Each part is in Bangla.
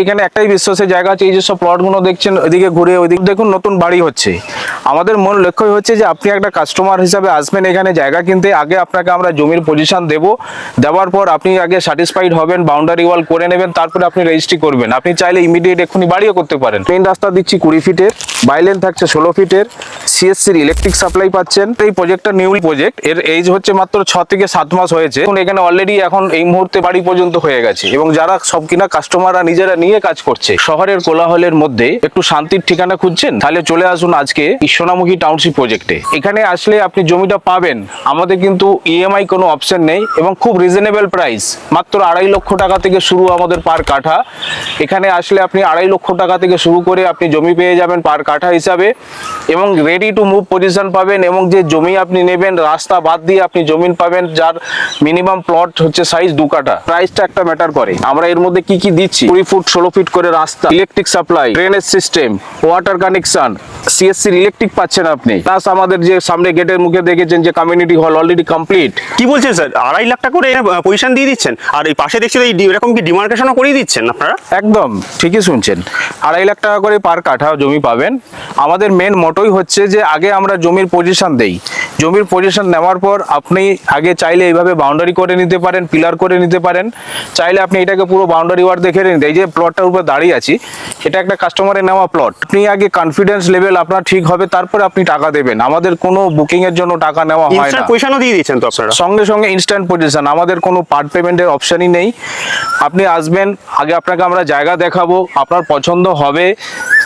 এখানে একটাই বিশ্বাসের জায়গা আছে, এই যে সব প্লটগুলো দেখছেন ওইদিকে ঘুরে ওইদিকে দেখুন নতুন বাড়ি হচ্ছে। আমাদের মূল লক্ষ্য হচ্ছে যে আপনি একটা কাস্টমার হিসাবে আসবেন এখানে জায়গা কিনতে, আগে আপনাকে আমরা জমির পজিশন দেওয়ার পর আপনি আগে স্যাটিসফাইড হবেন, বাউন্ডারি ওয়াল করে নেবেন, তারপরে আপনি রেজিস্ট্রি করবেন। আপনি চাইলে ইমিডিয়েট এক্ষুনি বাড়িও করতে পারেন। মেইন রাস্তা দিচ্ছি 20 ফিটের, বাইলেন থাকছে 16 ফিটের, সিএসসির ইলেকট্রিক সাপ্লাই পাচ্ছেন। এই প্রজেক্টটা নিউ প্রজেক্ট, এর এজ হচ্ছে মাত্র 6 থেকে 7 মাস হয়েছে। এখানে অলরেডি এখন এই মুহূর্তে বাড়ি পর্যন্ত হয়ে গেছে এবং যারা সব কিনা কাস্টমাররা নিজেরা নিয়ে কাজ করছে। শহরের কোলাহলের মধ্যে একটু শান্তির ঠিকানা খুঁজছেন, তাহলে চলে আসুন আজকে সোনামুখী টাউনশিপ প্রজেক্টে। এখানে আসলে আপনি জমিটা পাবেন, আমাদের কিন্তু ইএমআই কোনো অপশন নেই এবং খুব রিজনেবল প্রাইস, মাত্র 2.5 লক্ষ টাকা থেকে শুরু আমাদের পার কাঠা। এখানে আসলে আপনি 2.5 লক্ষ টাকা থেকে শুরু করে আপনি জমি পেয়ে যাবেন পার কাঠা হিসাবে এবং রেডি টু মুভ পজিশন পাবেন। এবং যে জমি আপনি নেবেন রাস্তা বাদ দিয়ে আপনি জমি পাবেন যার মিনিমাম প্লট হচ্ছে সাইজ 2 কাঠা। প্রাইসটা একটা ম্যাটার করে। আমরা এর মধ্যে কি কি দিচ্ছি, 20 ফুট 16 ফিট করে রাস্তা, electric supply, drainage system, water connection, সিএসসির ইলেকট্রিক পাচ্ছেন আপনি। প্লাস আমাদের যে সামনে গেটের মুখে দেখেছেন যে কমিউনিটি হল অলরেডি কমপ্লিট। কি বলছেন স্যার, 2.5 লাখ টাকা করে পজিশন দিয়ে দিচ্ছেন, আর এই পাশে দেখছি এরকম কি ডিমার্কেশনও করিয়ে দিচ্ছেন আপনারা? একদম ঠিকই শুনছেন, 2.5 লাখ টাকা করে পার কাঠা জমি পাবেন। আমাদের মেন মোটোই হচ্ছে যে আগে আমরা জমির পজিশন দেই, জমির পজিশন নেওয়ার পর আপনি আগে চাইলে এইভাবে বাউন্ডারি করে নিতে পারেন, পিলার করে নিতে পারেন, চাইলে আপনি এটাকে পুরো বাউন্ডারি ওয়ার্ড দেখে নিন। এই যে প্লটটার উপর দাঁড়িয়ে আছি, এটা একটা কাস্টমারের নেওয়া প্লট। আপনি আগে কনফিডেন্স লেভেল আপনার ঠিক হবে, তারপরে আপনি টাকা দেবেন। আমাদের কোনো বুকিং এর জন্য টাকা নেওয়া হয় না। পয়সাও দিয়ে দিচ্ছেন তো আপনারা? সঙ্গে সঙ্গে ইনস্ট্যান্ট পজিশন, আমাদের কোনো পার্ট পেমেন্টের অপশনই নেই। আপনি আসবেন, আগে আপনাকে আমরা জায়গা দেখাবো, আপনার পছন্দ হবে,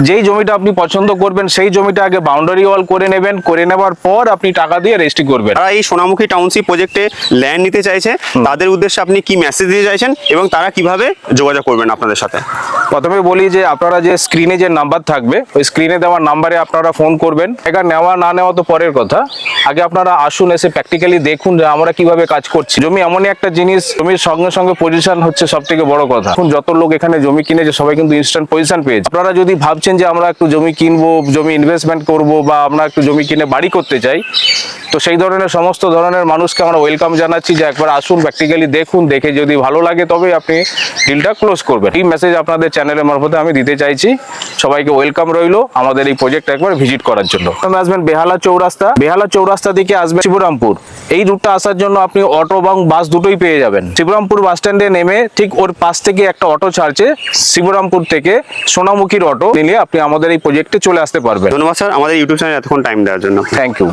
যেই জমিটা আপনি পছন্দ করবেন সেই জমিটা আগে বাউন্ডারি ওয়াল করে নেবেন, করে নেওয়ার পর আপনি টাকা দিয়ে রেজিস্ট্রি করবেন। তারা এই সোনামুখী টাউনশিপ প্রজেক্টে ল্যান্ড নিতে চাইছে, তাদের উদ্দেশ্যে আপনি কি মেসেজ দিতে চাইছেন এবং তারা কিভাবে যোগাযোগ করবেন আপনাদের সাথে? প্রথমে বলি যে আপনারা যে স্ক্রিনে যে নাম্বার থাকবে, ওই স্ক্রিনে দেওয়া নাম্বারে আপনারা ফোন করবেন। এটা নেওয়া না নেওয়া তো পরের কথা, আগে আপনারা আসুন, এসে প্র্যাকটিক্যালি দেখুন যে আমরা কিভাবে কাজ করছি। জমি এমনই একটা জিনিস, জমির সঙ্গে সঙ্গে পজিশন হচ্ছে সব থেকে বড় কথা। এখন যত লোক এখানে জমি কিনেছে সবাই কিন্তু ইনস্ট্যান্ট পজিশন পেয়েছে। আপনারা যদি ভাবছেন যে আমরা একটু জমি কিনবো, জমি ইনভেস্টমেন্ট করব, বা আমরা একটু জমি কিনে বাড়ি করতে চাই, তো সেই ধরনের সমস্ত ধরনের মানুষকে আমরা ওয়েলকাম জানাচ্ছি যে একবার আসুন, প্র্যাকটিক্যালি দেখুন, দেখে যদি ভালো লাগে তবে আপনি ডিলটা ক্লোজ করবেন। এই মেসেজ আপনাদের চ্যানেলের মারফতে আমি দিতে চাইছি। সবাইকে ওয়েলকাম রইলো আমাদের এই প্রজেক্ট একবার ভিজিট করার জন্য। আপনি আসবেন বেহালা চৌরাস্তা, বেহালা চৌরাস্তা থেকে আসবেন শিবরামপুর। এই রুটটা আসার জন্য আপনি অটো এবং বাস দুটোই পেয়ে যাবেন। শিবরামপুর বাস স্ট্যান্ডে নেমে ঠিক ওর পাশ থেকে একটা অটো ছাড়ছে, শিবরামপুর থেকে সোনামুখীর অটো নিলে আপনি আমাদের এই প্রজেক্টে চলে আসতে পারবেন। ধন্যবাদ স্যার আমাদের ইউটিউব চ্যানেলে এতক্ষণ টাইম দেওয়ার জন্য। Thank you.